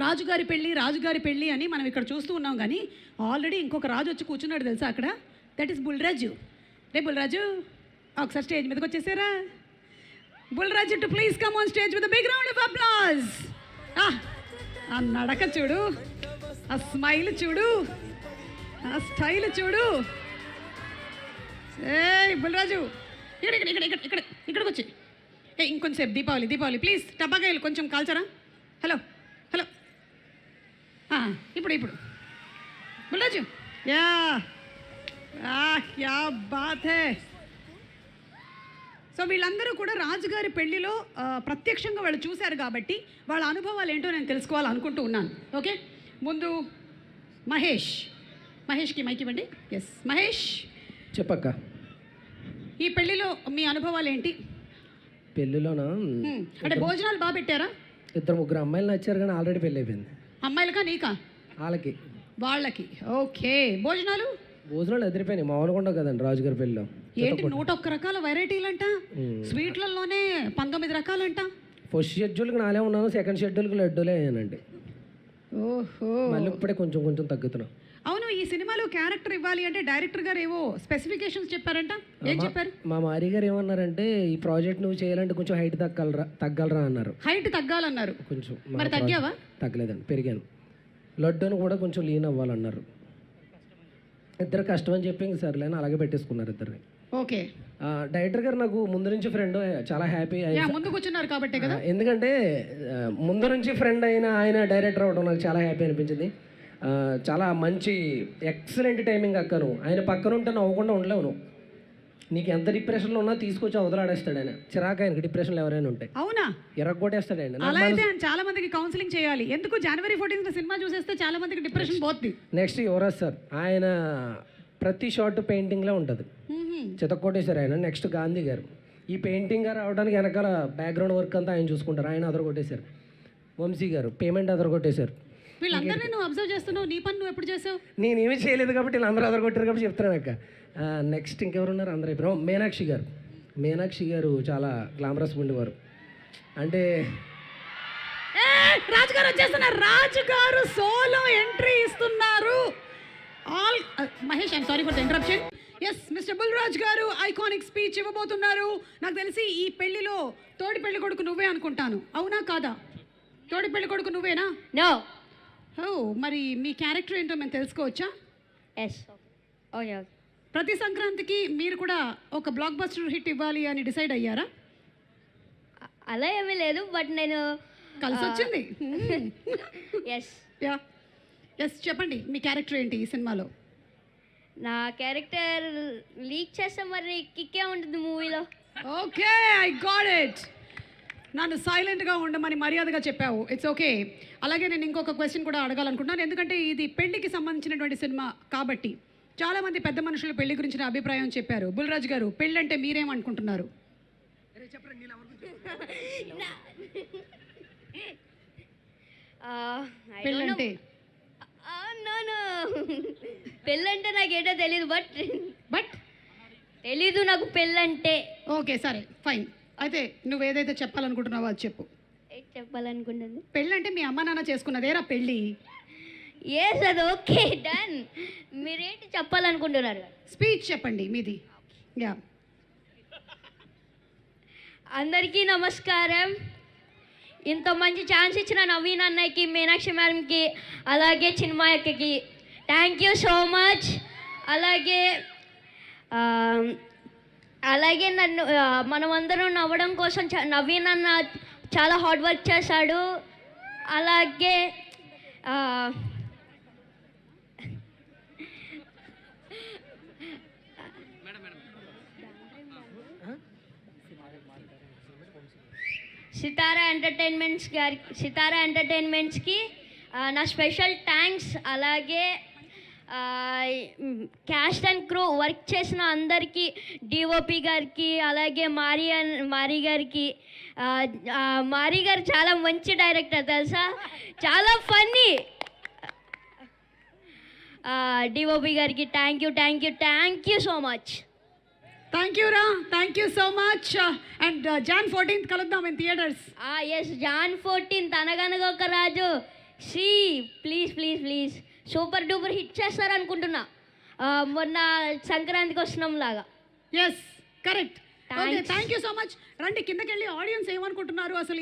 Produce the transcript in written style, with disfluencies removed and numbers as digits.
రాజుగారి పెళ్ళి అని మనం ఇక్కడ చూస్తూ ఉన్నాం, కానీ ఆల్రెడీ ఇంకొక రాజు వచ్చి కూర్చున్నాడు తెలుసా అక్కడ. That is Bulraju. రే బుల్రాజు, ఒకసారి స్టేజ్ మీదకి వచ్చేసారా? Bulraju too please come on stage with big round of applause. ఆ నడక చూడు, ఆ స్మైల్ చూడు, ఆ స్టైల్ చూడు. ఏ బుల్రాజు, ఇక్కడ ఇక్కడ ఇక్కడ ఇక్కడ ఇక్కడికి వచ్చి ఇంకొంచెంసేపు దీపావళి ప్లీజ్ టబాకాయలు కొంచెం కాల్చరా. హలో హలో, ఇప్పుడు బుల్రాజు, యా క్యా బాత్ హై. సో వీళ్ళందరూ కూడా రాజుగారి పెళ్లిలో ప్రత్యక్షంగా వాళ్ళు చూశారు కాబట్టి వాళ్ళ అనుభవాలు ఏంటో నేను తెలుసుకోవాలనుకుంటూ ఉన్నాను. ఓకే, ముందు మహేష్కి మైక్ ఇవ్వండి. ఎస్ మహేష్, చెప్పక్క. ఈ పెళ్లిలో మీ అనుభవాలు ఏంటి? పెళ్ళిలోనా అంటే భోజనాలు బాగా పెట్టారా? 2-3 అమ్మాయిలు నచ్చారు, కానీ ఆల్రెడీ పెళ్ళి అయిపోయింది. అమ్మాయిలకా నీకా? వాళ్ళకి. ఓకే, భోజనాలు ఎదిరిపోయినాయి. మామూలుగా ఉండవు కదండి రాజుగారి పెళ్ళిలో. ఏంటి 101 రకాల వెరైటీలంట, స్వీట్లలోనే 19 రకాలంట. ఫస్ట్ షెడ్యూల్కి నాలే ఉన్నాను, సెకండ్ షెడ్యూల్కి లడ్డూలే అయ్యానండి. ఓహో, మళ్ళీ ఇప్పుడే కొంచెం తగ్గుతున్నాం. అవును, ఈ సినిమాలో క్యారెక్టర్ ఇవ్వాలి అంటే డైరెక్టర్ గారు ఏవో స్పెసిఫికేషన్స్ చెప్పారంట, ఏం చెప్పారు? మా మారి గారు ఏమన్నారంటే, ఈ ప్రాజెక్ట్ నువ్వు చేయాలంటే కొంచెం హైట్ తగ్గలరా అన్నారు. హైట్ తగ్గాలన్నారు. కొంచెం. మరి తగ్గావా? తగ్గలేదండి, పెరిగాను. లడ్డూను కూడా కొంచెం లీన్ అవ్వాలన్నారు. ఇద్దరు కష్టం అని చెప్పి ఇంక సర్లేని అలాగే పెట్టేసుకున్నారు ఇద్దరిని. ఓకే, డైరెక్టర్ గారు నాకు ముందు నుంచి ఫ్రెండ్, చాలా హ్యాపీ. ముందు కూర్చున్నారు కాబట్టి కదా. ఎందుకంటే ముందు నుంచి ఫ్రెండ్ అయిన ఆయన డైరెక్టర్ అవడం నాకు చాలా హ్యాపీ అనిపించింది. చాలా మంచి ఎక్సలెంట్ టైమింగ్ అక్కను. ఆయన పక్కన ఉంటే నవ్వకుండా ఉండలేవు. నీకు ఎంత డిప్రెషన్లో ఉన్నా తీసుకొచ్చి వదలాడేస్తాడు ఆయన. చిరాకు ఆయనకి డిప్రెషన్లో ఎవరైనా ఉంటే. అవునా? ఎరగొట్టేస్తాడు ఆయన. అలా అయితే చాలా మందికి కౌన్సిలింగ్ చేయాలి. ఎందుకు జనవరి 14 సినిమా చూసేస్తే చాలా మందికి డిప్రెషన్ పోతుంది. నెక్స్ట్ యువరాజ్ సార్, ఆయన ప్రతి షార్ట్ పెయింటింగ్లో ఉంటుంది. చితక్కొట్టేశారు ఆయన. నెక్స్ట్ గాంధీ గారు, ఈ పెయింటింగ్ గారు అవడానికి వెనకాల బ్యాక్గ్రౌండ్ వర్క్ అంతా ఆయన చూసుకుంటారు. ఆయన అదరగొట్టేశారు. వంశీ గారు పేమెంట్ అదరగొట్టేశారు. వీళ్ళందరినీ నువ్వు అబ్జర్వ్ చేస్తున్నావు, నీ పని నువ్వు ఎప్పుడు చేసావు? నేనేమీ చేయలేదు కాబట్టి వీళ్ళందరూ అదరగొట్టారు కాబట్టి చెప్తున్నాను అక్క. నెక్స్ట్ ఇంకెవరున్నారు? అందరూ అయిపోయారు. మీనాక్షి గారు చాలా గ్లామరస్ ఉండేవారు. అంటే రాజుగారు వచ్చేస్తున్నారు. రాజుగారు సోలో ఎంట్రీ ఇస్తున్నారు. Mahesh, I'm sorry for the interruption. Yes, mister Bulraj garu iconic speech ఇవ్వబోతున్నారు. నాకు తెలిసి ఈ పెళ్లిలో తోడి పెళ్లి కొడుకు నువ్వే అనుకుంటాను, అవునా కాదా? తోడి పెళ్లి కొడుకు నువ్వేనా? నో. మరి మీ క్యారెక్టర్ ఏంటో మేము తెలుసుకోవచ్చా? ఎస్. ఓకే. ప్రతి సంక్రాంతికి మీరు కూడా ఒక బ్లాక్ బస్టర్ హిట్ ఇవ్వాలి అని డిసైడ్ అయ్యారా? అలా ఏమీ లేదు, బట్ నేను కలిసి వచ్చింది. ఎస్, చెప్పండి మీ క్యారెక్టర్ ఏంటి ఈ సినిమాలో? నా క్యారెక్టర్ లీక్ చేస్తే మరి కిక్కే ఉంటుంది మూవీలో. Okay, I got it. నన్ను సైలెంట్గా ఉండమని మర్యాదగా చెప్పావు. It's okay. అలాగే నేను ఇంకొక క్వశ్చన్ కూడా అడగాలనుకుంటున్నాను, ఎందుకంటే ఇది పెళ్లికి సంబంధించినటువంటి సినిమా కాబట్టి చాలామంది పెద్ద మనుషులు పెళ్లి గురించిన అభిప్రాయం చెప్పారు. బుల్రాజ్ గారు, పెళ్ళి అంటే మీరేమనుకుంటున్నారు? పెళ్ళంటే పెళ్ళంటే నాకేటో తెలీదు, బట్ తెలీదు నాకు పెళ్ళంటే. ఓకే, సరే ఫైన్. అయితే నువ్వు ఏదైతే చెప్పాలనుకుంటున్నావో అది చెప్పు. చెప్పాలనుకుంటుంది పెళ్ళి అంటే మీ అమ్మ నాన్న చేసుకున్నదేరా పెళ్ళి. ఎస్, అది ఓకే, డన్. మీరేంటి చెప్పాలనుకుంటున్నారు? స్పీచ్ చెప్పండి మీది. యా. అందరికీ నమస్కారం. ఇంత మంచి ఛాన్స్ ఇచ్చిన నవీన్ అన్నయ్యకి, మీనాక్షి మ్యాడమ్కి, అలాగే చిన్మయక్కకి థ్యాంక్ యూ సో మచ్. అలాగే నన్ను మనమందరం నవ్వడం కోసం నవీన్ అన్న చాలా హార్డ్ వర్క్ చేశాడు. అలాగే సితారా ఎంటర్టైన్మెంట్స్కి నా స్పెషల్ థ్యాంక్స్. అలాగే క్యాస్ట్ అండ్ క్రూ వర్క్ చేసిన అందరికీ, డిఓపి గారికి, అలాగే మారీ గారికి. మారీ గారు చాలా మంచి డైరెక్టర్ తెలుసా, చాలా ఫన్నీ. డిఓపి గారికి thank you so much. Thank you రా, thank you so much. And Jan 14th కలుద్దాం in theatres. Yes, Jan 14th Anaganaga Oka Raju Shri please please please super duper hit చేస్తారు అనుకుంటున్నా. మొన్న సంక్రాంతికి వస్తున్నాం లాగా. Yes correct. Okay Thanks. Thank you so much. రండి కిందకి వెళ్ళి audience ఏమనుకుంటున్నారు అసలు